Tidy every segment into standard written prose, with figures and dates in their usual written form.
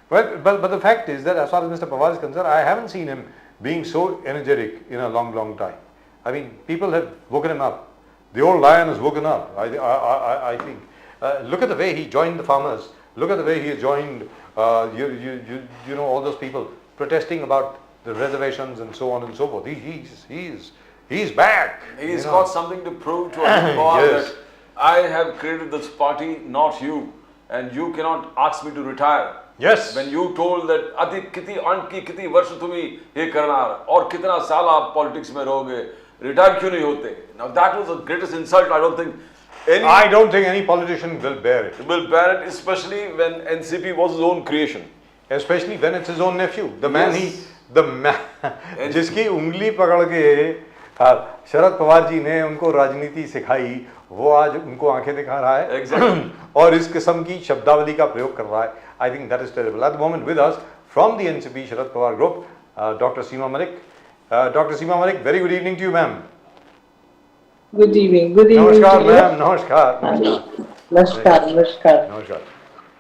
Well, but the fact is that as far as Mr. Pawar is concerned, I haven't seen him being so energetic in a long time. I mean, people have woken him up. The old lion has woken up, I think. Look at the way he joined the farmers. Look at the way he joined, you know, all those people protesting about the reservations and so on and so forth. He's back. He's got something to prove to Ajit Pawar Yes. that I have created this party, not you, and you cannot ask me to retire. Yes. When you told that अति कितनी अंत की कितनी वर्ष तुम्ही ये करना और कितना साल आप पॉलिटिक्स में रहोगे, रिटायर क्यों नहीं होते? Now that was the greatest insult. I don't think any politician will bear it. Will bear it, especially when NCP was his own creation. Especially when it's his own nephew, the man जिसकी उंगली पकड़ के शरद पवार जी ने उनको राजनीति सिखाई, वो आज उनको आंखें दिखा रहा है. Exactly. और इस किस्म की शब्दावली का प्रयोग कर रहा है. I think that is terrible. At the moment with us from the NCP Sharad Pawar group, Dr. Seema Malik. Dr. Seema Malik, very good evening to you, ma'am. Good evening. Good evening. Namaskar, ma'am. Namaskar. Namaskar.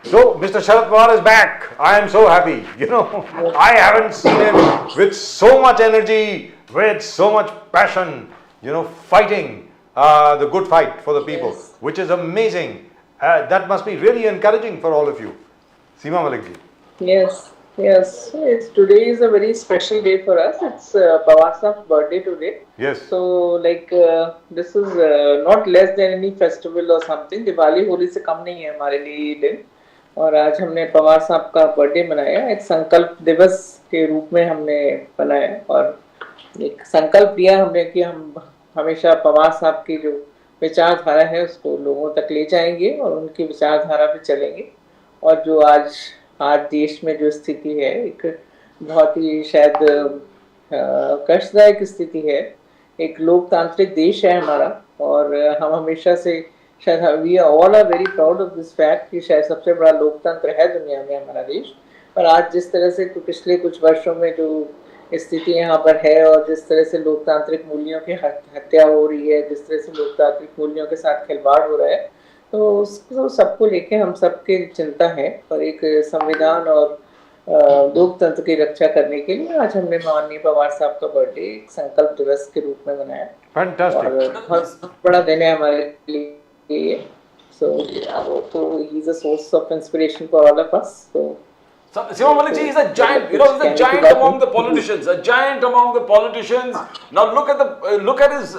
So, Mr. Sharad Pawar is back. I am so happy. You know, I haven't seen him with so much energy, with so much passion, you know, fighting the good fight for the people, Yes. which is amazing. That must be really encouraging for all of you. Seema Malik ji. Yes. Today is a very special day for us. It's Pawar Saab's birthday today. Yes. So, like, this is not less than any festival or something. Diwali Holi से कम नहीं है हमारे लिए ये दिन. और आज हमने पवार साहब का बर्थडे मनाया. एक संकल्प दिवस के रूप में हमने मनाया और एक संकल्प लिया हमने कि हम हमेशा पवार साहब की जो विचारधारा है उसको लोगों तक ले जाएंगे और उनकी विचारधारा पे चलेंगे. और जो आज देश में जो स्थिति है, एक बहुत ही शायद कष्टदायक स्थिति है. एक लोकतांत्रिक देश है हमारा और हम हमेशा से शायद we all are very proud of this fact कि शायद सबसे बड़ा लोकतंत्र है दुनिया में हमारा देश. पर आज जिस तरह से पिछले कुछ वर्षों में जो स्थिति यहाँ पर है और जिस तरह से लोकतांत्रिक मूल्यों की हत्या हो रही है, जिस तरह से लोकतांत्रिक मूल्यों के साथ खिलवाड़ हो रहा है, तो उसको सबको लेके हम सबके चिंता है. और एक संविधान और लोकतंत्र की रक्षा करने के लिए आज हमने माननीय पवार साहब का बर्थडे एक संकल्प दिवस के रूप में मनाया. Fantastic. बहुत बड़ा दिन है हमारे लिए. So he's a source of inspiration for all of us. So Seema Malik ji is a giant, you know, he's a giant among the politicians. A giant among the politicians. Now look at his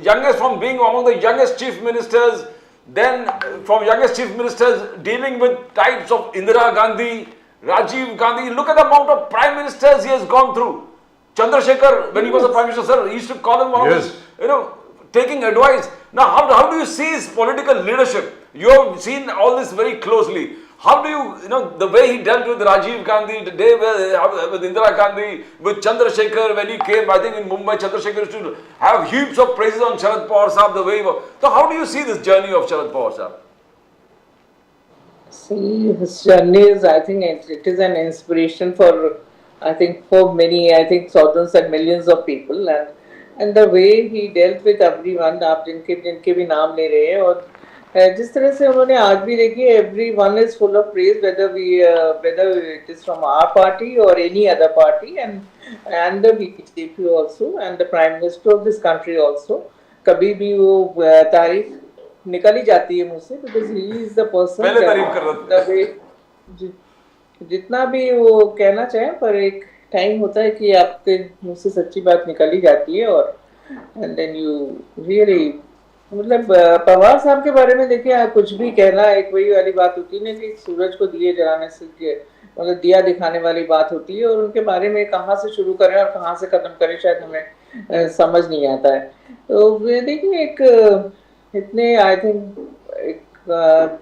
youngest, from being among the youngest chief ministers, then from youngest chief ministers dealing with types of Indira Gandhi, Rajiv Gandhi. Look at the amount of prime ministers he has gone through. Chandrasekhar, when he was a prime minister, sir, he used to call him one of his, you know, taking advice. Now, how do you see his political leadership? You have seen all this very closely. How do you know, the way he dealt with Rajiv Gandhi, the day with Indira Gandhi, with Chandrasekhar when he came, I think in Mumbai, Chandrasekhar used to have heaps of praises on Sharad Pawar Saab, the way he was. So how do you see this journey of Sharad Pawar Saab? see, his journey is, I think it is an inspiration for, I think for many, I think thousands and millions of people. And the way he dealt with everyone, आप जिनके भी नाम ले रहे हैं, और जिस तरह से उन्होंने आज भी देखिए, everyone is full of praise, whether it is from our party or any other party, and the BJP also, and the Prime Minister of this country also. कभी भी वो तारीफ निकल ही जाती है मुझसे, because he is the person. पहले तारीफ कर रहे थे. जितना भी वो कहना चाहे, पर एक टाइम होता है कि आपके मुंह से सच्ची बात निकल ही जाती है. और एंड देन यू रियली, मतलब पवार साहब के बारे में देखिए, कुछ भी कहना एक वही वाली बात होती है ना कि सूरज को दिए जलाने से, मतलब दिया दिखाने वाली बात होती है. और उनके बारे में कहाँ से शुरू करें और कहाँ से खत्म करें शायद हमें समझ नहीं आता है. तो देखिए, एक इतने आई थिंक एक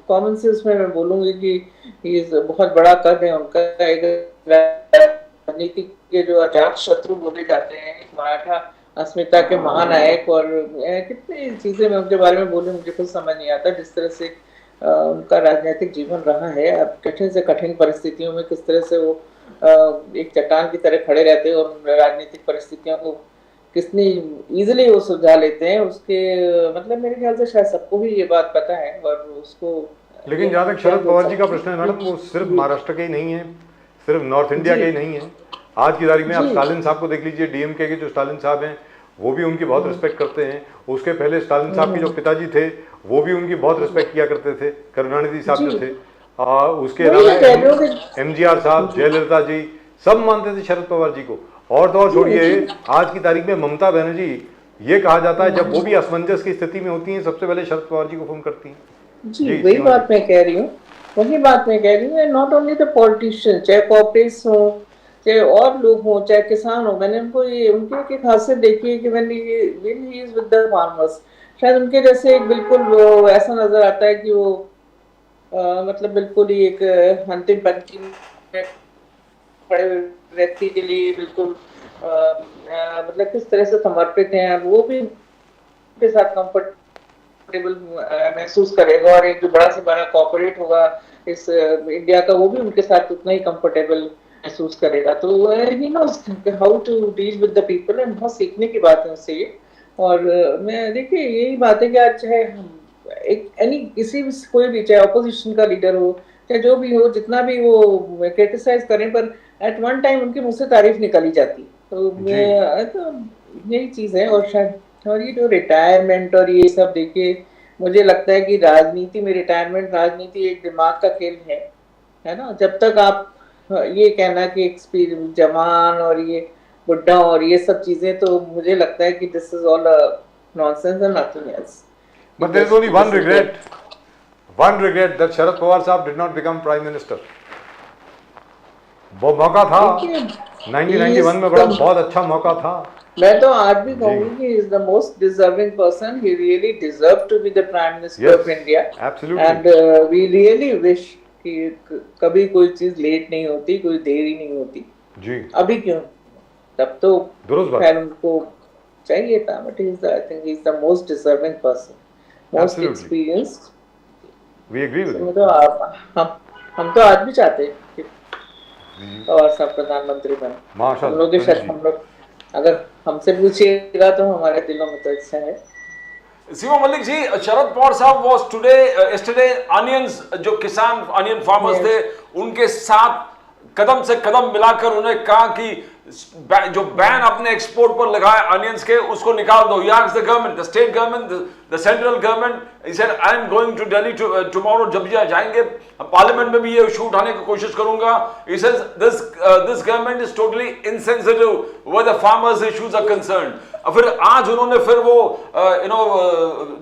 कॉमन सेंस में मैं बोलूँगी कि बहुत बड़ा कद है उनका. एक राजनीति के जो अजात शत्रु बोले जाते हैं, मराठा अस्मिता के महानायक, और कितनी चीजें मैं उनके बारे में बोलूं, मुझे कुछ समझ नहीं आता. जिस तरह से उनका राजनीतिक जीवन रहा है, अब कठिन से कठिन परिस्थितियों में किस तरह से वो एक चट्टान की तरह खड़े रहते हैं और राजनीतिक परिस्थितियों को कितनी इजीली वो सुलझा लेते हैं. उसके मतलब मेरे ख्याल से शायद सबको भी ये बात पता है, और उसको लेकिन जहाँ तक शरद पवार जी का प्रश्न है मैडम, वो सिर्फ महाराष्ट्र के ही नहीं है, सिर्फ नॉर्थ इंडिया के ही नहीं है। आज की तारीख में आप स्टालिन साहब को देख लीजिए, डीएमके के जो स्टालिन साहब हैं वो भी उनकी बहुत रिस्पेक्ट करते हैं। उसके पहले स्टालिन साहब के जो पिताजी थे वो भी उनकी बहुत रिस्पेक्ट किया करते थे, करुणानिधि साहब जो थे। उसके अलावा एमजीआर साहब, जयललिता जी, सब मानते थे शरद पवार जी को। और तो और छोड़िए, आज की तारीख में ममता बनर्जी, ये कहा जाता है जब वो भी असमंजस की स्थिति में होती हैं, सबसे पहले शरद पवार जी को फोन करती हैं। जी वही बात मैं कह रही हूँ, वही बात मैं कह रही हूँ। नॉट ओनली द पॉलिटिशियन, चाहे कॉर्पोरेट्स हो, चाहे और लोग हों, चाहे किसान हो, मैंने उनको ये उनकी एक खासियत देखी है कि when he is with the farmers, शायद उनके जैसे एक बिल्कुल वो ऐसा नजर आता है कि वो मतलब बिल्कुल ही एक अंतिम पंक्ति में खड़े व्यक्ति के लिए बिल्कुल मतलब किस तरह से समर्पित हैं, वो भी उनके साथ कंफर्टेबल महसूस करेगा। और एक जो बड़ा से बड़ा कॉर्पोरेट होगा इस इंडिया का, वो भी उनके साथ उतना ही कंफर्टेबल महसूस करेगा। तो he knows how to deal with the people, and बहुत सीखने की बात है उससे ये। और मैं देखिए यही बात है कि आज चाहे एक यानी किसी भी कोई भी, चाहे ऑपोजिशन का लीडर हो, चाहे जो भी हो, जितना भी वो क्रिटिसाइज करें, पर एट वन टाइम उनके मुंह से तारीफ निकाली जाती। तो मैं तो यही चीज है। और शायद और ये जो रिटायरमेंट और ये सब, देखिए मुझे लगता है कि राजनीति में रिटायरमेंट, राजनीति एक दिमाग का खेल है ना। जब तक आप ये कहना कि एक्सपीरियंस जवान और ये बुढ़ा और ये सब चीजें, तो मुझे लगता है कि this is all nonsense and nothing else. But there is only one regret that Sharad Pawar साहब did not become Prime Minister. वो मौका था 1991 में, बड़ा बहुत अच्छा मौका था। मैं तो आज भी कहूंगी कि he is the most deserving person. He really deserved to be the Prime Minister of India. Absolutely. And we really wish कि कभी कोई चीज लेट नहीं होती, कोई देरी नहीं होती जी। अभी क्यों, तब तो खैर उनको चाहिए था। But I think he is the most deserving person. Most experienced. We agree with you. तो हम तो आज भी चाहते हैं और सब प्रधानमंत्री बने। माशाल्लाह। हम लोग अगर हमसे पूछिएगा तो हमारे दिलों में तो इच्छा है। सीमा मलिक जी, शरद पवार साहब वाज टुडे यस्टरडे अनियंस, जो किसान अनियन फार्मर्स थे, उनके साथ कदम से कदम मिलाकर उन्हें कहा कि जो बैन अपने एक्सपोर्ट पर लगाए अनियंस के, उसको निकाल दो। He asked the government, the state government, the central government. He said, I am going to Delhi tomorrow. जब जाएंगे पार्लियामेंट में भी ये इशू उठाने की कोशिश करूंगा। He says this government is totally insensitive where the farmers' issues are concerned. फिर आज उन्होंने फिर वो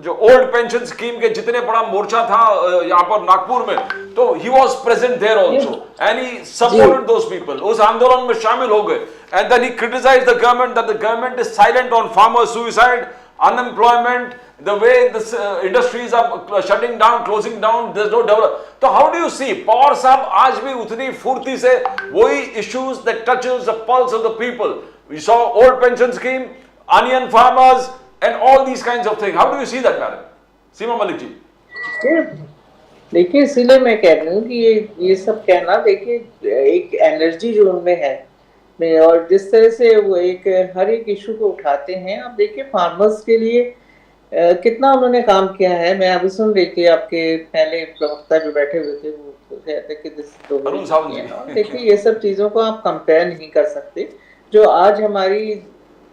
जो ओल्ड पेंशन स्कीम के जितने बड़ा मोर्चा था यहाँ पर नागपुर में, तो he was present there also and he supported those people. उस आंदोलन में शामिल हो गए। And then he criticized the government that the government is silent on farmer suicide, unemployment, the way this industries are shutting down, closing down, there's no development. So how do you see Pawar साहब आज भी उतनी फुर्ती से वही issues that touches the pulse of the people? We saw old pension scheme, onion farmers, and all these kinds of things. How do you see that, madam? सीमा मलिक जी। देखिए इसीलिए मैं कह रही हूँ कि ये सब कहना, देखिए एक एनर्जी जो उनमें है, और जिस तरह से वो एक हर एक इशू को उठाते हैं। आप देखिए फार्मर्स के लिए कितना उन्होंने काम किया है। मैं अभी सुन रही थी आपके पहले प्रवक्ता जो बैठे हुए थे, वो कहते कि देखिए ये सब चीज़ों को आप कंपेयर नहीं कर सकते। जो आज हमारी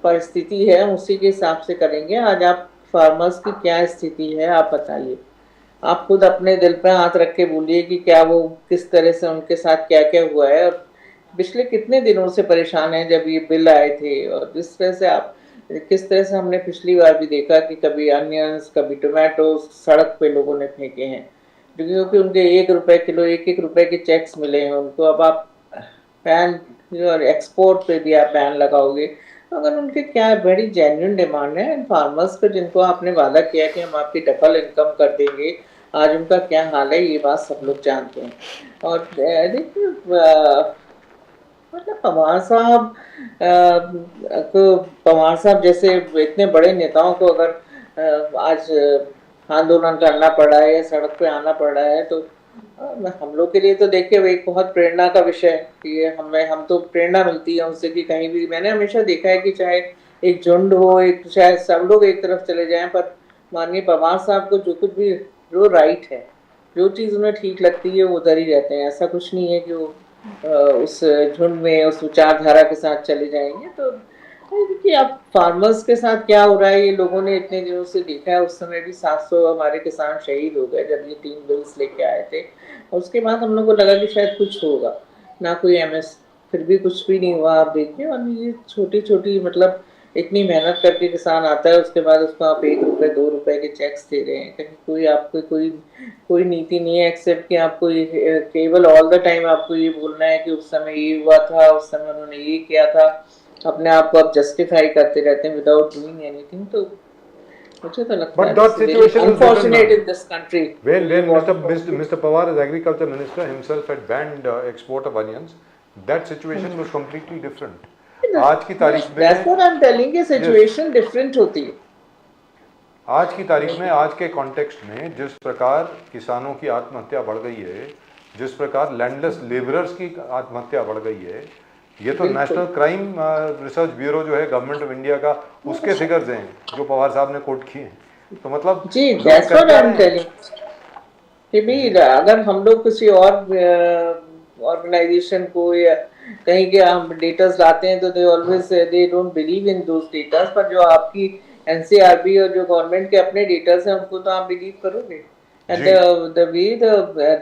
परिस्थिति है उसी के हिसाब से करेंगे। आज आप फार्मर्स की क्या स्थिति है आप बताइए। आप खुद अपने दिल पर हाथ रख के बोलिए कि क्या वो किस तरह से उनके साथ क्या क्या हुआ है, और पिछले कितने दिनों से परेशान हैं जब ये बिल आए थे। और जिस तरह से आप किस तरह से हमने पिछली बार भी देखा कि कभी अनियंस, कभी टोमेटो सड़क पे लोगों ने फेंके हैं, क्योंकि उनके 1 रुपए किलो, 1-1 रुपए के चेक्स मिले हैं उनको। अब आप बैन और एक्सपोर्ट पे भी आप बैन लगाओगे, अगर उनके क्या बड़ी जेन्युइन डिमांड है फार्मर्स पे, जिनको आपने वादा किया कि हम आपकी डबल इनकम कर देंगे, आज उनका क्या हाल है ये बात सब लोग जानते हैं। और देखिए मतलब पवार साहब जैसे इतने बड़े नेताओं को अगर आज आंदोलन करना पड़ा है या सड़क पे आना पड़ा है, तो हम लोग के लिए तो देखिए एक बहुत प्रेरणा का विषय है कि हम तो प्रेरणा मिलती है उनसे कि कहीं भी। मैंने हमेशा देखा है कि चाहे एक झुंड हो, एक चाहे सब लोग एक तरफ चले जाएं, पर माननीय पवार साहब को जो कुछ भी जो राइट है जो चीज़ उन्हें ठीक लगती है वो उधर ही रहते हैं। ऐसा कुछ नहीं है कि वो उस झुंड में उस विचारधारा के साथ चले जाएंगे। तो देखिए आप फार्मर्स के साथ क्या हो रहा है, ये लोगों ने इतने दिनों से देखा है। उस समय भी 700 हमारे किसान शहीद हो गए जब ये 3 बिल्स लेके आए थे, और उसके बाद हम लोग को लगा कि शायद कुछ होगा, ना कोई एमएस, फिर भी कुछ भी नहीं हुआ। आप देखिए, और ये छोटी छोटी मतलब इतनी मेहनत करके किसान आता है, उसके बाद उसको आप 1 रुपए 2 रुपए के चेक्स दे रहे हैं। कहीं कोई आपको कोई नीति नहीं है एक्सेप्ट कि आपको केवल ऑल द टाइम आपको ये बोलना है कि उस समय ये हुआ था, उस समय उन्होंने ये किया था। अपने आप को आप जस्टिफाई करते रहते हैं विदाउट डूइंग एनीथिंग। तो मुझे तो लगता है that situation is unfortunate in this country. when Mr. Pawar as agriculture minister himself had banned export of onions, that situation was completely different. आज की तारीख में That's what I'm telling you, situation different होती है। आज की तारीख में, आज के कॉन्टेक्स्ट में जिस प्रकार किसानों की आत्महत्या बढ़ गई है, जिस प्रकार लैंडलेस लेबरर्स की आत्महत्या बढ़ गई है, ये तो नेशनल क्राइम रिसर्च ब्यूरो जो है गवर्नमेंट ऑफ इंडिया का, उसके फिगर्स हैं जो पवार साहब ने कोट किए हैं। तो मतलब जी, that's what I'm telling कि भी अगर हम लोग किसी और ऑर्गेनाइजेशन को या कहीं के हम डेटास लाते हैं तो they don't believe in those datas, पर जो आपकी एनसीआरबी और जो गवर्नमेंट के अपने डेटास हैं उनको तो आप बिलीव करोगे। And the way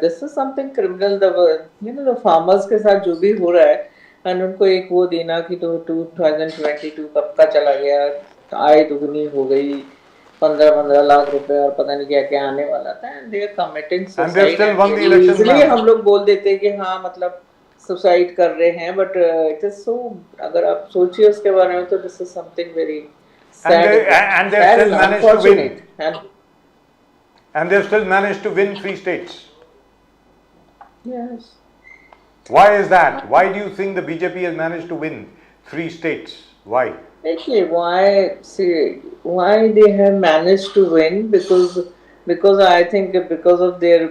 this is something criminal, the farmers के साथ जो भी हो रहा है, एंड उनको एक वो देना कि तो 2022 कब का चला गया, आय दुगनी हो गई, 15 लाख रुपए और पता नहीं क्या क्या आने वाला था। And they are committing suicide. इसलिए हम लोग बोल देते हैं कि हाँ मतलब सुसाइड कर रहे हैं, बट इट इज सो, अगर आप सोचिए उसके बारे में तो this is something very and they still managed to win, and they still managed to win 3 states. Yes. Why is that? Why do you think the BJP has managed to win 3 states? Why? Actually, why they have managed to win? Because I think because of their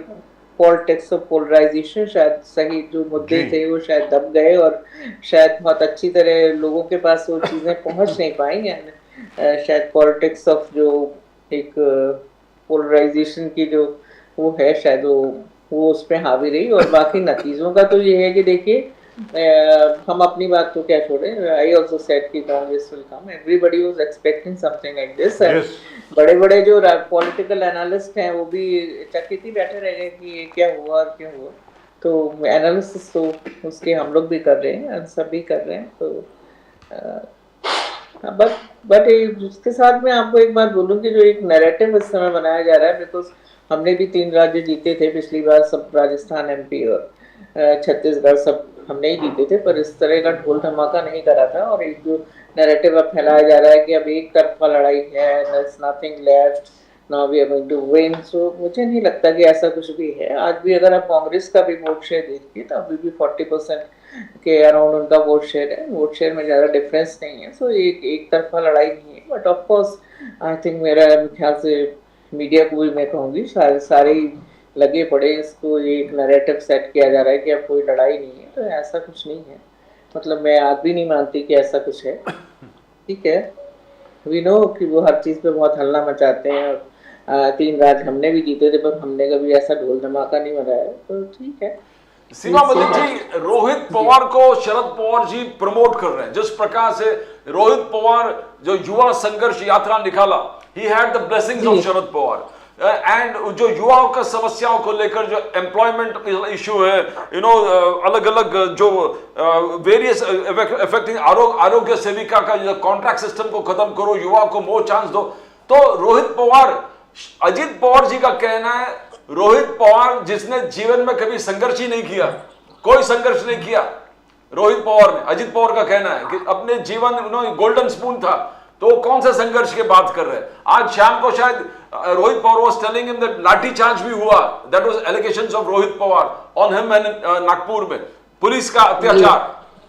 politics of polarization, शायद सही जो मुद्दे थे वो शायद दब गए, और शायद बहुत अच्छी तरह लोगों के पास वो चीजें पहुंच नहीं पाई। एंड शायद पॉलिटिक्स ऑफ जो एक पोलराइजेशन की जो वो है, शायद वो उस पर हावी रही। और बाकी नतीजों का तो ये है कि देखिए, हम अपनी बात तो क्या छोड़े, आई ऑल्सो सेड कि Congress will come, everybody was expecting something like this. बड़े बड़े जो पॉलिटिकल एनालिस्ट हैं वो भी चकित ही बैठे रह गए कि ये क्या हुआ और क्यों हुआ। तो एनालिसिस तो उसके हम लोग भी कर रहे हैं, सभी कर रहे हैं। तो बट उसके साथ में आपको एक बात बोलूँ कि जो एक नैरेटिव इस समय बनाया जा रहा है, बिकॉज हमने भी 3 राज्य जीते थे पिछली बार, सब राजस्थान, एमपी और छत्तीसगढ़ सब हमने ही जीते थे, पर इस तरह का ढोल धमाका नहीं करा था। और एक जो नैरेटिव अब फैलाया जा रहा है कि अब एक तरफा लड़ाई है, there's nothing left, now we are going to win, so मुझे नहीं लगता कि ऐसा कुछ भी है। आज भी अगर आप कांग्रेस का भी वोट शेयर देखिए तो अभी भी 40% के अराउंड उनका वोट शेयर है, वोट शेयर में ज़्यादा डिफरेंस नहीं है। सो एक तरफा लड़ाई नहीं है। But of course I think मेरा ख्याल से मीडिया को भी मैं कहूँगी सारे लगे पड़े इसको, ये एक नैरेटिव सेट किया जा रहा है कि अब कोई लड़ाई नहीं है। तो ऐसा कुछ नहीं है, मतलब मैं आज भी नहीं मानती कि ऐसा कुछ है। ठीक है, वी नो कि वो हर चीज़ पे बहुत हल्ला मचाते हैं, और 3 राज्य हमने भी जीते थे, पर हमने कभी ऐसा ढोल धमाका नहीं मचाया। तो ठीक है। सीमा मलिक जी, रोहित पवार को शरद पवार जी प्रमोट कर रहे हैं। जिस प्रकार से रोहित पवार जो युवा संघर्ष यात्रा निकाला, he had the blessings of Sharad Pawar. And जो युवाओं का समस्याओं को लेकर जो एम्प्लॉयमेंट इशू है, अलग अलग जो वेरियस इफेक्टिंग आरोग्य सेविका का जो कॉन्ट्रैक्ट सिस्टम को खत्म करो, युवाओं को मोर चांस दो। तो रोहित पवार, अजित पवार जी का कहना है, रोहित पवार जिसने जीवन में कभी संघर्ष ही नहीं किया, कोई संघर्ष नहीं किया रोहित पवार ने, अजित पवार का कहना है कि अपने जीवन गोल्डन स्पून था, तो कौन सा संघर्ष की बात कर रहे हैं। आज शाम को शायद Rohit Pawar was telling him that लाठी चार्ज भी हुआ, that was allegations of Rohit Pawar on him and Nagpur में पुलिस का अत्याचार,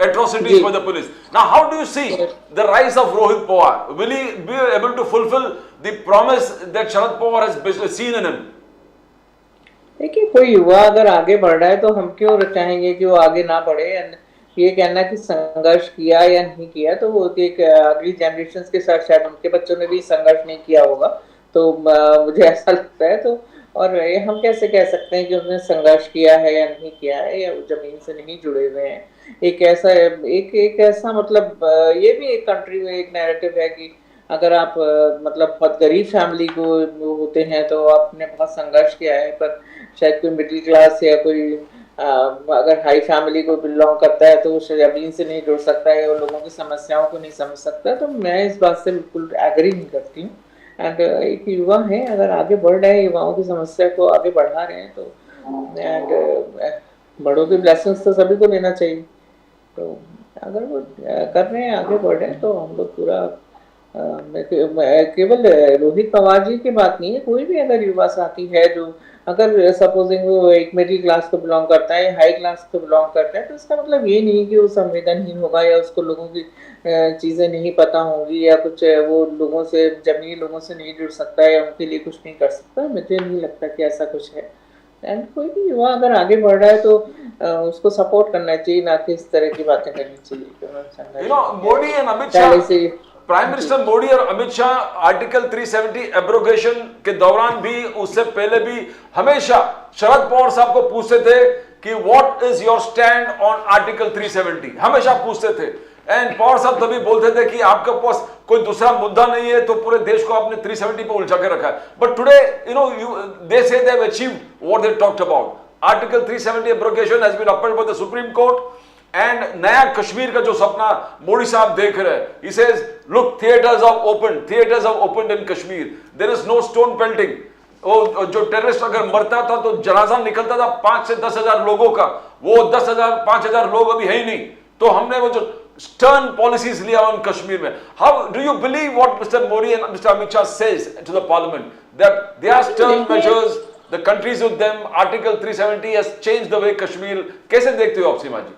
atrocities by the police. Now how do you see the rise of Rohit Pawar? Will he be able to fulfill the promise that Sharad Pawar has seen in him? देखिए, कोई युवा अगर आगे बढ़ रहा है तो हम क्यों चाहेंगे कि वो आगे ना बढ़े। ये कहना कि संघर्ष किया या नहीं किया, तो वो एक अगली जनरेशन के साथ शायद उनके बच्चों ने भी संघर्ष नहीं किया होगा, तो मुझे ऐसा लगता है। तो और ये हम कैसे कह सकते हैं कि उसने संघर्ष किया है या नहीं किया है, या वो जमीन से नहीं जुड़े हुए हैं। एक ऐसा मतलब ये भी एक कंट्री में एक नैरेटिव है कि अगर आप मतलब बहुत गरीब फैमिली को वो होते हैं तो आपने बहुत संघर्ष किया है, पर शायद कोई मिडिल क्लास या कोई अगर हाई फैमिली को बिलोंग करता है तो वो जमीन से नहीं जुड़ सकता है, वो लोगों की समस्याओं को नहीं समझ सकता। तो मैं इस बात से बिल्कुल एग्री नहीं करती हूँ। एंड एक युवा है, अगर आगे बढ़ रहे हैं, युवाओं की समस्या को आगे बढ़ा रहे हैं, तो एंड बड़ों की ब्लेसिंग्स तो सभी को लेना चाहिए। तो अगर वो कर रहे हैं, आगे बढ़ रहे हैं, तो हम लोग पूरा केवल रोहित पवार जी की बात नहीं है, कोई भी अगर युवा साथी है जो अगर सपोजिंग वो एक मिडिल क्लास को बिलोंग करता है, हाई क्लास को बिलोंग करता है, तो इसका मतलब ये नहीं कि वो संवेदनहीन होगा या उसको लोगों की चीज़ें नहीं पता होंगी या कुछ वो लोगों से, जमीनी लोगों से नहीं जुड़ सकता है या उनके लिए कुछ नहीं कर सकता। मुझे नहीं लगता कि ऐसा कुछ है। एंड कोई भी युवा अगर आगे बढ़ रहा है तो उसको सपोर्ट करना चाहिए, ना कि इस तरह की बातें करनी चाहिए। Modi and Amit Shah, prime minister Modi और अमित शाह आर्टिकल 370 एब्रोगेशन के दौरान भी, उससे पहले भी हमेशा शरद पवार साहब को पूछते थे कि what is your stand on article 370, हमेशा पूछते थे। एंड पवार साहब तभी बोलते थे कि आपके पास कोई दूसरा मुद्दा नहीं है, तो पूरे देश को आपने 370 पे उलझा के रखा है। But today they say they have achieved what they talked about. Article 370 abrogation has been appealed by the supreme court. And नया कश्मीर का जो सपना मोदी साहब देख रहे हैं, he says, look, theaters have opened in Kashmir, there is no stone pelting। जो terrorist अगर मरता था तो जनाजा निकलता था 5 से 10 हजार लोगों का, वो 5,000 लोग अभी है ही नहीं। तो हमने वो जो stern policies लिया on कश्मीर में। How do you believe what Mr. Modi and Mr. Amit Shah says to the parliament, that they are stern measures, the countries with them, article 370 has changed the way Kashmir। कैसे देखते हो आप सीमा जी?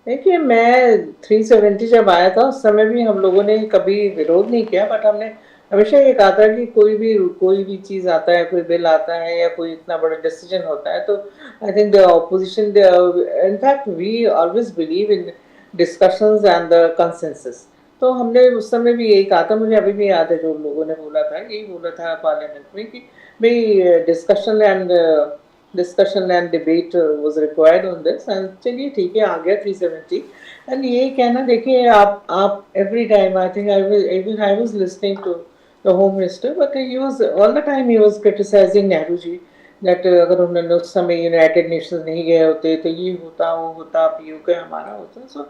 देखिए, मैं 370 जब आया था उस समय भी हम लोगों ने कभी विरोध नहीं किया, बट हमने हमेशा ये कहा था कि कोई भी चीज़ आता है, कोई बिल आता है या कोई इतना बड़ा डिसीजन होता है, तो I think the opposition, in fact we always believe in discussions and the consensus. तो हमने उस समय भी यही कहा था, मुझे अभी भी याद है जो लोगों ने बोला था, यही बोला था पार्लियामेंट में कि भाई discussion and debate was required on this. And चलिए ठीक है, आ गया 370। एंड ये कहना, देखिए आप every time, I think I was listening to the home minister, but he was all the time he was criticizing Nehru ji, दैट अगर उन्होंने उस समय यूनाइटेड नेशंस नहीं गए होते तो ये होता, वो होता, पीयूके हमारा होता। So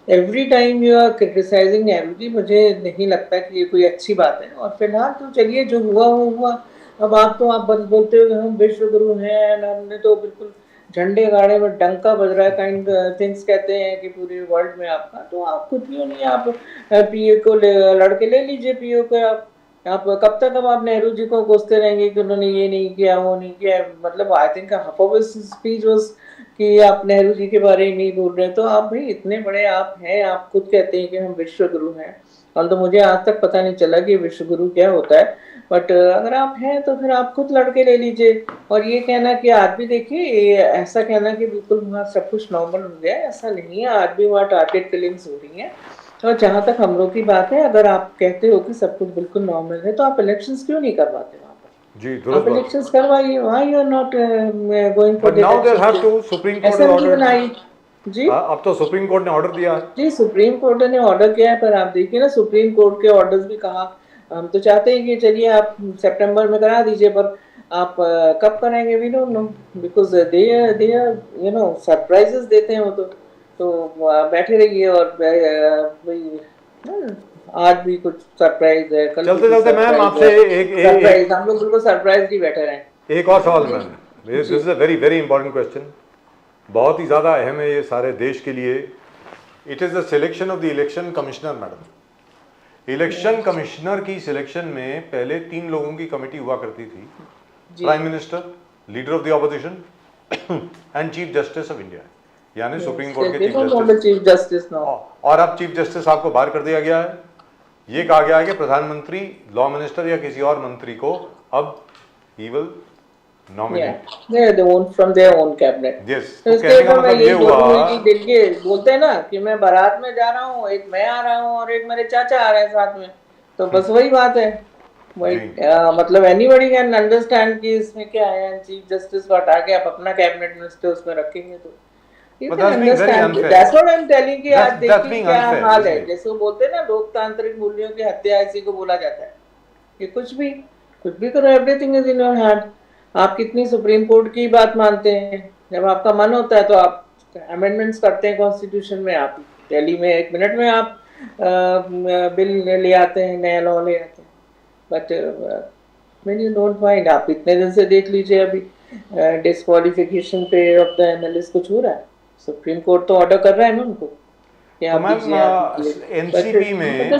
every time you are criticizing Nehru ji, मुझे नहीं लगता कि ये कोई अच्छी बात है। और फिलहाल तो चलिए, जो हुआ वो हुआ। अब आप बोलते हो हम विश्व गुरु हैं, हमने तो बिल्कुल झंडे गाड़े में डंका बज रहा है काइंड थिंग्स कहते हैं कि पूरे वर्ल्ड में आपका, तो आप खुद क्यों नहीं, आप पीओ को लड़के ले लीजिए। पीओ को आप कब तक आप नेहरू जी को कोसते रहेंगे कि उन्होंने ये नहीं किया, वो नहीं किया। मतलब I think half of speech was कि आप नेहरू जी के बारे में नहीं बोल रहे। तो आप भाई इतने बड़े आप हैं, आप खुद कहते हैं कि हम विश्व गुरु हैं, और तो मुझे आज तक पता नहीं चला कि विश्व गुरु क्या होता है। बट अगर आप हैं तो फिर आप खुद लड़के ले लीजिए। और ये कहना कि आज भी, देखिए ऐसा कहना कि बिल्कुल वहाँ सब कुछ नॉर्मल हो गया, ऐसा नहीं है। आज भी वहाँ टारगेट किलिंग्स हो रही हैं। और जहाँ तक हम लोग की बात है, अगर आप कहते हो कि सब कुछ बिल्कुल नॉर्मल है, तो आप इलेक्शंस क्यों नहीं करवाते वहाँ पर? जी, आप इलेक्शंस करवाइए। Why you are not going for now they have to, supreme court ने ऑर्डर बनाई जी। अब तो सुप्रीम कोर्ट ने ऑर्डर दिया है जी, सुप्रीम कोर्ट ने ऑर्डर किया है, पर आप देखिए ना, सुप्रीम कोर्ट के ऑर्डर्स भी कहा, हम तो चाहते हैं कि चलिए आप सितंबर में करा दीजिए, पर आप कब कराएंगे we don't know, because they you know surprises देते हैं वो। तो बैठे रहिए। और आज भी कुछ सरप्राइज है, कल चलते मैम आपसे एक सरप्राइज, हम लोग बिल्कुल सरप्राइज ही बैठे रहे। एक और सवाल ma'am, this is a very very important question, बहुत ही ज़्यादा अहम है ये सारे देश के लिए। It is the selection of the election commissioner madam. Election commissioner की सिलेक्शन में पहले 3 लोगों की कमेटी हुआ करती थी, prime minister, leader of the opposition and chief justice of India, यानी सुप्रीम कोर्ट के चीफ जस्टिस। और अब चीफ जस्टिस आपको बाहर कर दिया गया है। ये कहा गया है कि प्रधानमंत्री, लॉ मिनिस्टर या किसी और मंत्री को अब he will nominate from their own cabinet। Yes, तो इसके ऊपर मैं ये देखिए, बोलते हैं ना कि मैं बारात में जा रहा हूँ, एक मैं आ रहा हूँ और एक मेरे चाचा आ रहे हैं साथ में, तो बस वही बात है। मतलब एनीबॉडी कैन अंडरस्टैंड कि इसमें क्या है, चीफ जस्टिस को हटा के आप अपना कैबिनेट मिनिस्टर उसमें रखेंगे तो you But can that's being very understand. unfair. That's what I'm telling कि आज That's देखिए being क्या unfair, हाल isn't है, it? जैसे वो बोलते हैं ना लोकतांत्रिक मूल्यों की हत्या इसी को बोला जाता है। ये कुछ भी करो, everything is in your hand. आप कितनी सुप्रीम कोर्ट की बात मानते हैं, जब आपका मन होता है तो आप अमेंडमेंट्स करते हैं कॉन्स्टिट्यूशन में। आप दिल्ली में 1 मिनट में आप बिल ले आते हैं, नया लॉ ले आते हैं। But when you don't find, आप इतने दिन से देख लीजिए अभी डिस्क्वालिफिकेशन पे ऑफ द एमएलएस कुछ हो रहा है, सुप्रीम कोर्ट तो ऑर्डर कर रहा है ना उनको कि तो मैम एनसीपी में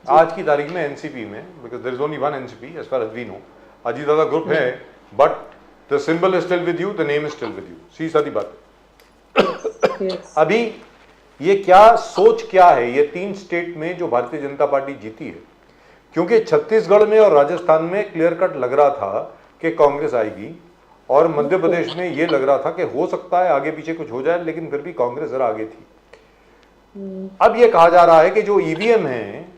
आज की तारीख में एनसीपी में, because there is only one NCP as far as we know, Ajit Dada group है, but the symbol is still with you, the name is still with you, see सारी बात है। अभी ये क्या सोच क्या है ये 3 स्टेट में जो भारतीय जनता पार्टी जीती है, क्योंकि छत्तीसगढ़ में और राजस्थान में क्लियर कट लग रहा था कि कांग्रेस आएगी, और मध्य प्रदेश में ये लग रहा था कि हो सकता है आगे पीछे कुछ हो जाए, लेकिन फिर भी कांग्रेस जरा आगे थी। अब ये कहा जा रहा है कि जो ईवीएम हैं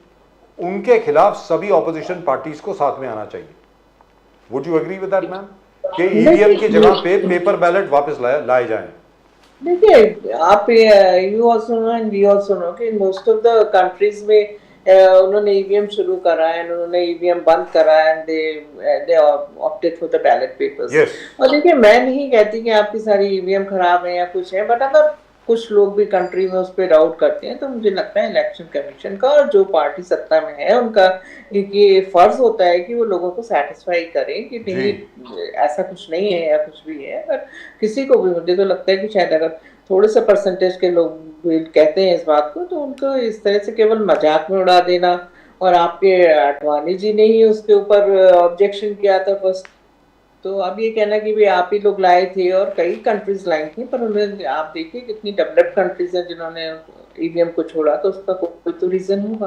उनके खिलाफ सभी ऑपोजिशन पार्टीज को साथ में आना चाहिए। Would you agree with that ma'am, कि ईवीएम की जगह पे पेपर बैलेट वापस लाए जाएं? देखिए आप you also know and we also know कि मोस्ट ऑफ द कंट्रीज में उन्होंने ईवीएम शुरू करा है, उन्होंने ईवीएम बंद करा है, and they opted for the ballot papers. और देखिए मैं नहीं कहती कि आपकी सारी ईवीएम खराब है या कुछ है, बट अगर कुछ लोग भी कंट्री में उस पर डाउट करते हैं तो मुझे लगता है इलेक्शन कमीशन का और जो पार्टी सत्ता में है उनका ये फर्ज होता है कि वो लोगों को सेटिस्फाई करें कि नहीं ऐसा कुछ नहीं है या कुछ भी है। अगर किसी को भी, मुझे तो लगता है कि शायद अगर थोड़े से परसेंटेज के लोग कहते हैं इस बात को, तो उनको इस तरह से केवल मजाक में उड़ा देना। और आपके अडवाणी जी ने ही उसके ऊपर ऑब्जेक्शन किया था फर्स्ट, तो अब ये कहना कि भाई आप ही लोग लाए थे और कई कंट्रीज लाई थी, पर उन्होंने, आप देखिए कितनी डेवलप्ड कंट्रीज हैं जिन्होंने ईवीएम को छोड़ा, तो उसका कोई तो रीजन होगा।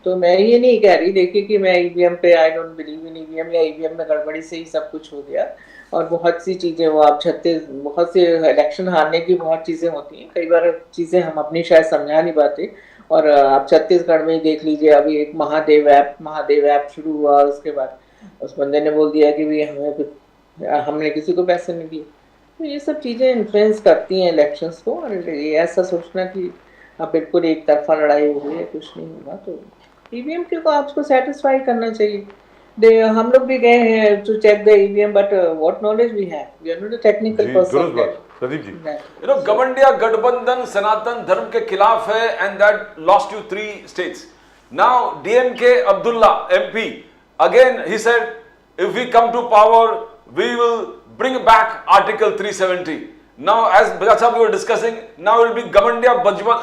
तो मैं ये नहीं कह रही देखिए कि मैं ईवीएम पे I don't believe in EVM या ईवीएम में गड़बड़ी से ही सब कुछ हो गया। और बहुत सी चीज़ें वो आप बहुत से इलेक्शन हारने की बहुत चीज़ें होती हैं, कई बार चीज़ें हम अपनी शायद समझा नहीं पाते। और आप छत्तीसगढ़ में ही देख लीजिए, अभी एक महादेव ऐप शुरू हुआ, उसके बाद उस बंदे ने बोल दिया कि भाई हमने किसी को पैसे नहीं दिए। तो ये सब चीज़ें इन्फ्लुएंस करती हैं इलेक्शंस को। और ये ऐसा सोचना कि अब बिल्कुल एक तरफा लड़ाई हो गई है, कुछ नहीं होगा, तो ईवीएम को आपको सेटिस्फाई करना चाहिए। हम लोग भी गए हैं to check the EVM, but what knowledge we have, we are not a technical person. Pradeep ji, you know गवंडिया गठबंधन सनातन धर्म के खिलाफ है and that lost you 3 states. Now DMK Abdullah MP again he said if we come to power we will bring back Article 370. Now as Bajaj sahab we were discussing, now it will be गवंडिया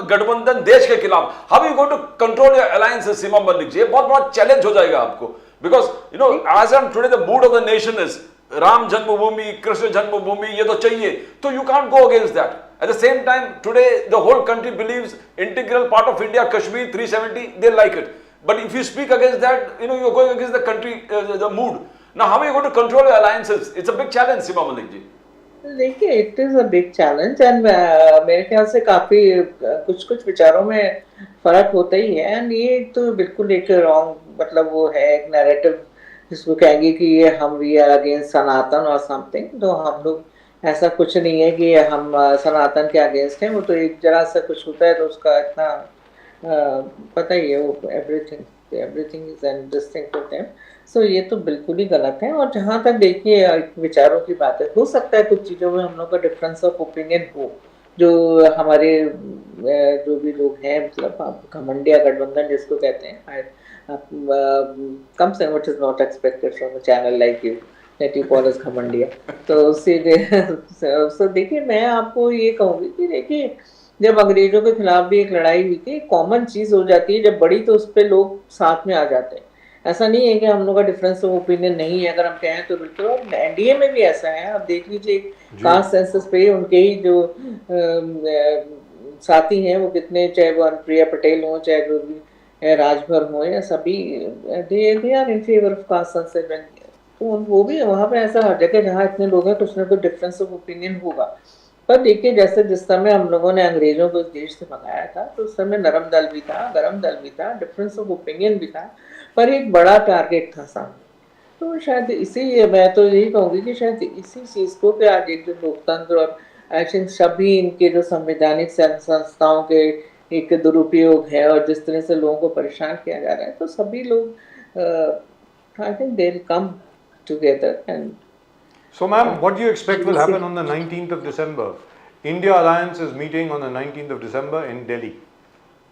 गठबंधन देश के खिलाफ. How are you going to control your alliances, सीमा मलिक जी? ये बहुत बड़ा challenge हो जाएगा आपको, because you know as on today the mood of the nation is Ram जन्मभूमि, कृष्ण जन्मभूमि, ये तो चाहिए, तो you can't go against that. At the same time, today the whole country believes integral part of India, Kashmir, 370, they like it. But if you speak against that, you know, you're going against the country, the mood. Now, how are you going to control your alliances? It's a big challenge, Seema Malik ji. देखिए, it is a big challenge and मेरे ख्याल से काफी कुछ विचारों में फर्क होता ही है। एंड ये तो बिल्कुल एक रॉन्ग, मतलब वो है एक नैरेटिव जिसको कहेंगे कि ये हम वी आर अगेंस्ट सनातन और समथिंग। तो हम लोग, ऐसा कुछ नहीं है कि हम सनातन के अगेंस्ट हैं। वो तो एक जरा सा कुछ होता है तो उसका इतना पता ही है, वो everything is and this thing for them. So ये तो बिल्कुल ही गलत है। और जहाँ तक देखिए विचारों की बात है, हो सकता है कुछ चीज़ों में हम लोग का डिफरेंस ऑफ ओपिनियन हो, जो हमारे जो भी लोग हैं, मतलब घमंडिया गठबंधन जिसको कहते हैं, कम से what is not expected from a channel like you that you call us घमंडिया। तो उससे देखिए, मैं आपको ये कहूँगी कि देखिए, जब अंग्रेजों के खिलाफ भी एक लड़ाई हुई थी, कॉमन चीज़ हो जाती है जब बड़ी, तो उस पर लोग साथ में आ जाते हैं। ऐसा नहीं है कि हम लोग का डिफरेंस ऑफ ओपिनियन नहीं है, अगर हम कहें तो बिल्कुल। और एनडीए में भी ऐसा है, आप देख लीजिए कास्ट सेंसस पे उनके ही जो साथी हैं वो कितने, चाहे वो अनुप्रिया पटेल हो, चाहे जो भी राजभर हो, या सभी they are in favour of caste census. तो वो भी वहाँ पे ऐसा हर जगह जहाँ इतने लोग हैं कुछ ना कुछ डिफरेंस ऑफ ओपिनियन होगा। पर देखिए, जैसे जिस समय हम लोगों ने अंग्रेजों को इस देश से भगाया था, तो उस समय नरम दल भी था, गरम दल भी था, डिफरेंस ऑफ ओपिनियन भी था। पर एक बड़ा टारगेट था सामने। तो शायद इसी, मैं तो यही कहूँगी कि शायद इसी चीज़ को कि आज एक जो लोकतंत्र और आई थिंक सभी इनके जो संवैधानिक संस्थाओं के एक दुरुपयोग है और जिस तरह से लोगों को परेशान किया जा रहा है, तो सभी लोग I think they will come together and So, ma'am, what do you expect will happen on the 19th of December? India Alliance is meeting on the 19th of December in Delhi.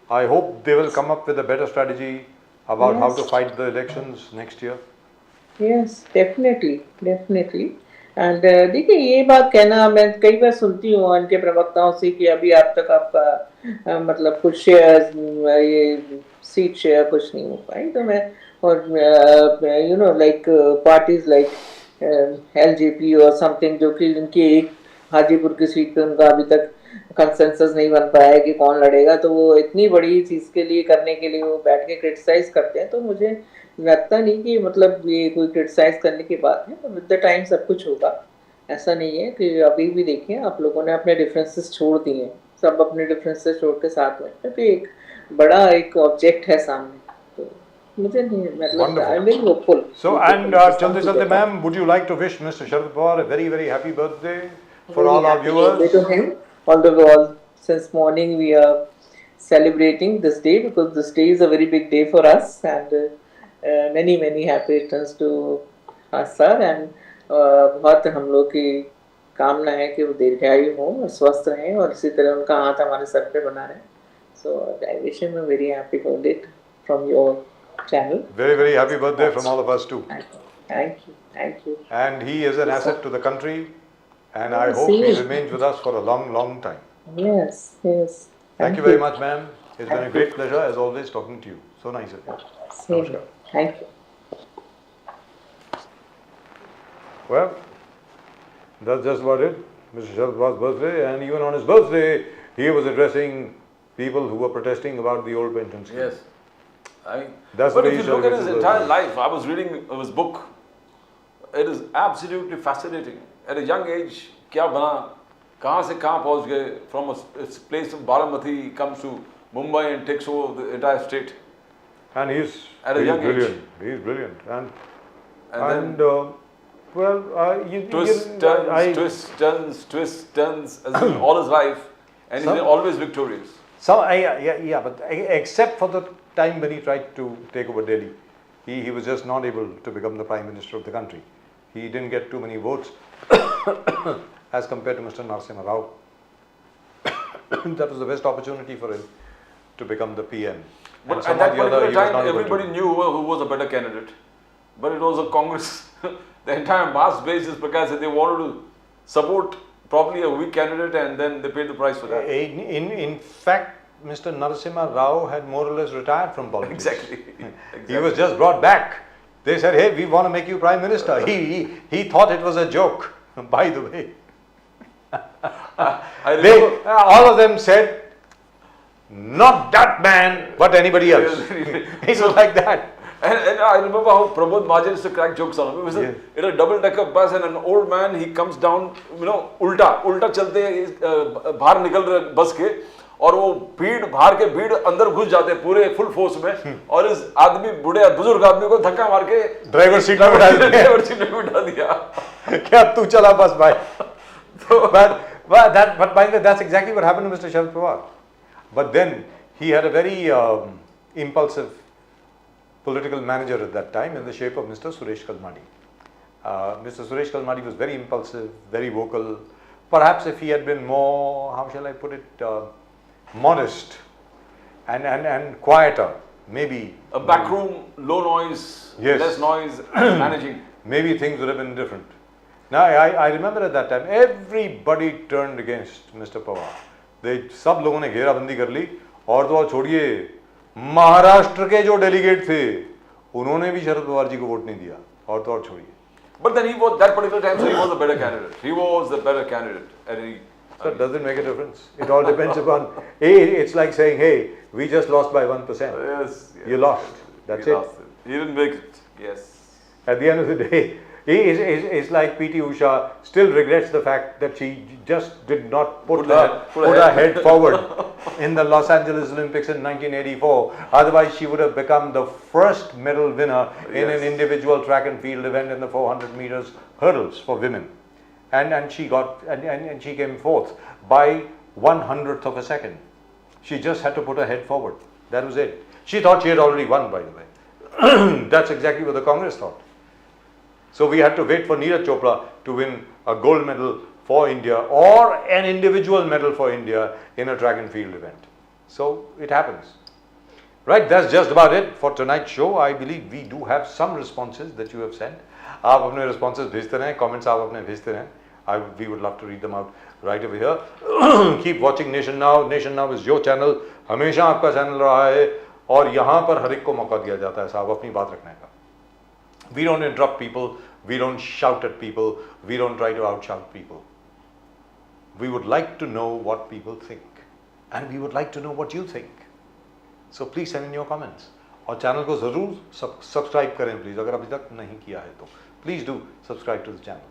I hope they will come up with a better strategy about how to fight the elections next year. Yes definitely definitely and देखिए, ये बात कहना मैं कई बार सुनती हूँ उनके प्रवक्ताओं से कि अभी आप तक आपका मतलब कुछ शेयर, ये सीट शेयर कुछ नहीं हो पाई। तो मैं, और you know like parties like LJP और समथिंग, जो कि उनकी एक हाजीपुर की सीट पे उनका अभी तक कंसेंसस नहीं बन पाया है कि कौन लड़ेगा, तो वो इतनी बड़ी चीज़ के लिए करने के लिए वो बैठ के क्रिटिसाइज करते हैं। तो मुझे लगता नहीं कि मतलब ये कोई क्रिटिसाइज करने की बात है। विद द टाइम सब कुछ होगा, ऐसा नहीं है कि अभी भी देखिए आप लोगों ने अपने डिफरेंसेस छोड़ दिए, सब अपने डिफरेंसेस छोड़ के साथ में, क्योंकि एक बड़ा एक ऑब्जेक्ट है सामने। तो मुझे नहीं, मतलब I am very hopeful. So, and Chandra ma'am, would you like to wish Mr. Sharad Pawar a very, very happy birthday for all our viewers? To him, all since morning we are celebrating this day because this day is a very big day for us, and many happy returns to us sir, and बहुत हम लोग की कामना है कि वो दीर्घायु हो और स्वस्थ रहें और इसी तरह उनका हाथ हमारे सर पे बना रहे। So I wish him a very happy birthday from your channel. Very, very happy birthday from all of us too. Thank you. And he is an asset to the country, and I hope he remains with us for a long time. Yes. Thank you very much, ma'am. It's been a great pleasure as always talking to you. So nice of you. Namaskar. Thank you. Well, that's just about it. Mr. Sharad Pawar's birthday, and even on his birthday, he was addressing people who were protesting about the old pension scheme. Yes. That's but the if you look at his entire life, I was reading his book. It is absolutely fascinating. At a young age, क्या बना, कहाँ से कहाँ पहुँच गए? From a place of Baramati, he comes to Mumbai and takes over the entire state. And he's young brilliant. age. He's brilliant. And twists, turns as in all his life, and he's been always victorious. But except for the time when he tried to take over Delhi, he was just not able to become the Prime Minister of the country. He didn't get too many votes as compared to Mr. Narasimha Rao. That was the best opportunity for him to become the PM. But at that particular time, everybody knew who was a better candidate. But it was a Congress. The entire mass base is because they wanted to support probably a weak candidate, and then they paid the price for that. In fact, Mr. Narasimha Rao had more or less retired from politics. Exactly. He was just brought back. They said, hey, we want to make you Prime Minister. He thought it was a joke, by the way. All of them said, not that man, but anybody else. It was like that. And I remember how Pramod Mahajan used to crack jokes on him. It was in a double-decker bus, and an old man, he comes down, ulta chalte बाहर निकल रहे बस के, और वो भीड़ अंदर घुस जाते पूरे फुल फोर्स में, और इस आदमी बुजुर्ग आदमी को धक्का मार के ड्राइवर सीट में बिठा दिया क्या तू चला बस भाई. But by the way, that's exactly what happened to Mr. Sharad Pawar. But then he had a very impulsive political manager at that time in the shape of Mr. Suresh Kalmadi. Mr. Suresh Kalmadi was very impulsive, very vocal. Perhaps if he had been more, how shall I put it, modest and quieter, maybe. A backroom, low noise, less noise, managing. Maybe things would have been different. Now I remember at that time, everybody turned against Mr. Pawar. सब लोगों ने घेराबंदी कर ली, और तो और छोड़िए महाराष्ट्र के जो डेलीगेट थे उन्होंने भी शरद पवार जी को वोट नहीं दिया, और तो और छोड़िए. But then he was that particular time, so he was a better candidate. He was the better candidate. So does it make a difference? It all depends upon. It's like saying, hey, we just lost by 1%. Yes. You lost. That's it. He didn't make it. Yes. At the end of the day, it's like P.T. Usha still regrets the fact that she just did not put her head forward in the Los Angeles Olympics in 1984. Otherwise, she would have become the first medal winner in an individual track and field event in the 400 meters hurdles for women. And she came fourth by 1/100th of a second. She just had to put her head forward. That was it. She thought she had already won, by the way. That's exactly what the Congress thought. So we had to wait for Neeraj Chopra to win a gold medal for India or an individual medal for India in a track and field event. So it happens. Right, that's just about it for tonight's show. I believe we do have some responses that you have sent. आप अपने responses भेजते रहें, comments आप अपने भेजते रहें. We would love to read them out right over here. Keep watching Nation Now. Nation Now is your channel. हमेशा आपका चैनल रहा है और यहाँ पर हर एक को मौका दिया जाता है साहब अपनी बात रखने का. We don't interrupt people. We don't shout at people. We don't try to outshout people. We would like to know what people think, and we would like to know what you think. So please send in your comments. और channel को ज़रूर subscribe करें please अगर अभी तक नहीं किया है तो. Please do subscribe to the channel.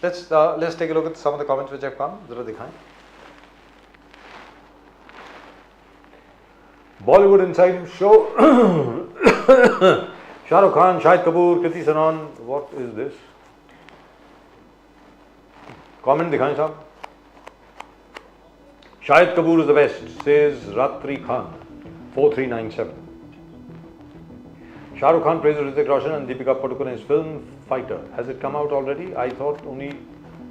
Let's take a look at some of the comments which have come. ज़रा दिखाएं. Bollywood Insider Show. Shahrukh Khan, Shahid Kapoor, Kriti Sanon. What is this? Comment दिखाएं साहब. Shahid Kapoor is the best, says Ratri Khan, 4397. Shah Rukh Khan praises Hrithik Roshan and Deepika Padukone in his film Fighter. Has it come out already? I thought only,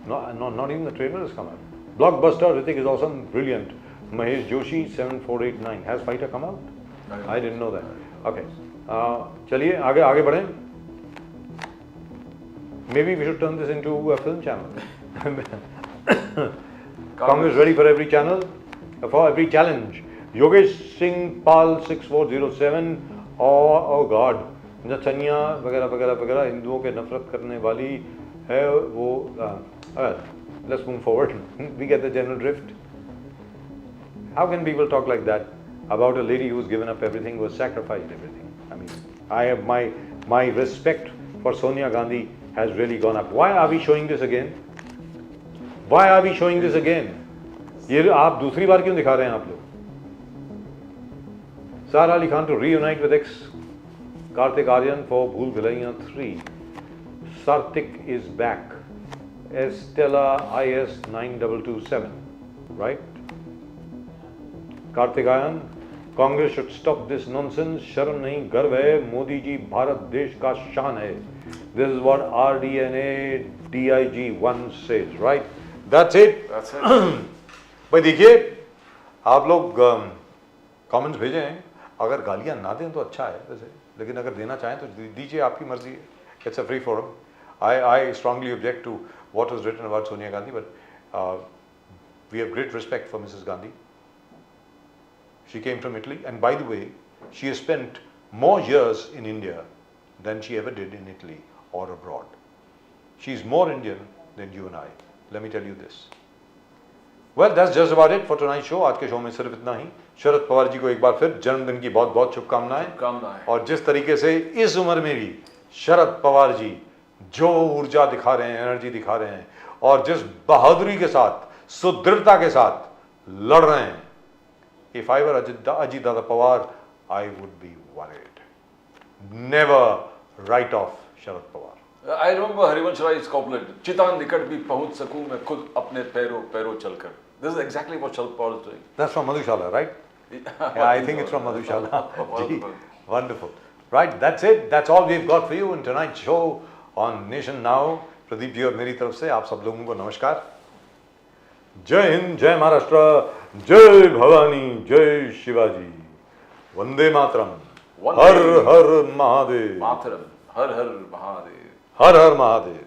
not even the trailer has come out. Blockbuster, Hrithik is awesome, brilliant. Mahesh Joshi, 7489. Has Fighter come out? I didn't know that. Okay. चलिए आगे बढ़ें. Maybe we should turn this into a film channel. Congress ready for every channel, for every challenge. Yogesh Singh Pal 6407. Oh God, नचनिया वगैरह वगैरह वगैरह हिंदुओं के नफरत करने वाली है वो. Let's move forward. We get the general drift. How can people talk like that about a lady who's given up everything, who has sacrificed everything? I mean, I have my respect for Sonia Gandhi has really gone up. Why are we showing this again? Why are we showing this again? ये आप दूसरी बार क्यों दिखा रहे हैं आप लोग? Sara Ali Khan to reunite with ex Kartik Aryan for Bhool Bhulaiyan 3. Sarthik is back. Estella IS 9227. Right? Kartik Aryan, Congress should stop this nonsense. शर्म नहीं, गर्व है. मोदी जी भारत देश का शान है. This is what RDNA DIG 1 says. Right? That's it. That's it. भाई देखिए आप लोग कमेंट्स भेजे हैं. अगर गालियाँ ना दें तो अच्छा है वैसे, लेकिन अगर देना चाहें तो दीजिए, आपकी मर्जी है. It's a free forum. I strongly object to what was written about Sonia Gandhi, but we have great respect for Mrs. Gandhi. She came from Italy, and by the way, she has spent more years in India than she ever did in Italy or abroad. She is more Indian than you and I. Let me tell you this. Well, that's just about it for tonight's show. आज के show में सिर्फ इतना ही. शरद पवार जी को एक बार फिर जन्मदिन की बहुत बहुत शुभकामनाएं. और जिस तरीके से इस उम्र में भी शरद पवार जी जो ऊर्जा दिखा रहे हैं, एनर्जी दिखा रहे हैं और जिस बहादुरी के साथ, सुदृढ़ता के साथ लड़ रहे हैं. If I were Ajit Dada Pawar, I would be worried. Never write off Sharad Pawar. I remember Harivansh Rai's couplet, चिता निकट भी पहुंच सकूं मैं खुद अपने पैरों चलकर. This is exactly what Sharad Pawar is doing. That's from Madhushala, right? Yeah, I think it's from Madhushala. Wonderful. Right, that's it. That's all we've got for you in tonight's show on Nation Now. Pradeep ji और मेरी तरफ से आप सब लोगों को नमस्कार. जय हिंद, जय महाराष्ट्र, जय भवानी, जय शिवाजी, वंदे मातरम, हर हर महादेव, मातरम, हर हर महादेव, हर हर महादेव.